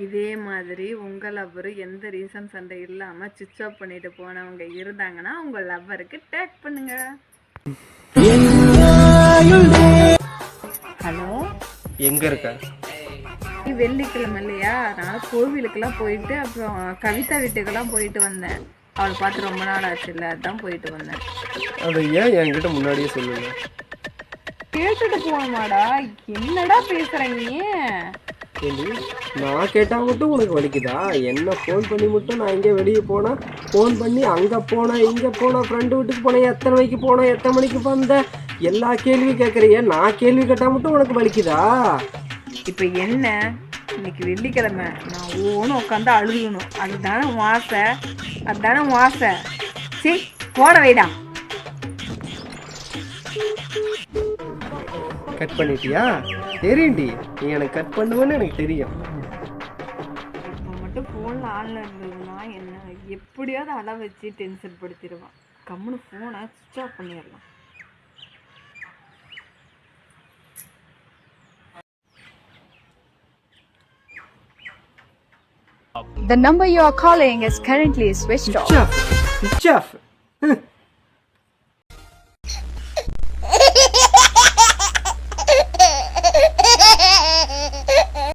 இதே மாதிரி உங்க லவ்வர் எந்த ரீசன் சண்டை இல்லாம சுவிட்ச் ஆஃப் பண்ணிட்டு போனவங்க இருந்தாங்கன்னா உங்க லவ்வருக்கு டேக் பண்ணுங்க. ஹலோ, எங்க இருக்க? வெள்ளிக்கிழமை இல்லையா, அதனால கோவிலுக்கெல்லாம் போயிட்டு அப்புறம் கவிதா வீட்டுக்கெல்லாம் போயிட்டு வந்தேன். அவளை பார்த்து ரொம்ப நாள் ஆச்சு இல்லை, அதான் போயிட்டு வந்தேன். அதை ஏன் என்கிட்ட முன்னாடியே சொல்லுங்க. கேட்டுட்டு போகணுமாடா? என்னடா பேசுறீங்க? நான் கேட்டா மட்டும் உனக்கு வலிக்குதா? என்ன ஃபோன் பண்ணி மட்டும் நான் இங்கே வெளியே போனா ஃபோன் பண்ணி அங்கே போனேன் இங்கே போனேன் ஃப்ரெண்டு வீட்டுக்கு போனேன் எத்தனை மணிக்கு போனேன் எத்தனை மணிக்கு வந்தேன் எல்லா கேள்வியும் கேட்குறிய. நான் கேள்வி கேட்டால் மட்டும் உனக்கு வலிக்குதா? இப்போ என்ன, இன்னைக்கு வெள்ளிக்கிழமை, நான் ஓன்னு உட்காந்து அழுகணும். அதுதானே உன் ஆசை, அதுதானே உன் ஆசை. சரி போட வைடா. கட் பண்ணிட்டியா? தெரியும்டி, நீ எனக்கு கட் பண்ணுவேன்னு எனக்கு தெரியும். இப்போ மட்டும் ஃபோனில் ஆன்ல இருந்ததுன்னா என்ன எப்படியாவது அளவு வச்சு டென்ஷன் படுத்திடுவான். கம்முன்னு ஃபோனை சுவிட்ச் ஆஃப் பண்ணிடலாம். The number you are calling is currently switched off. Switch off.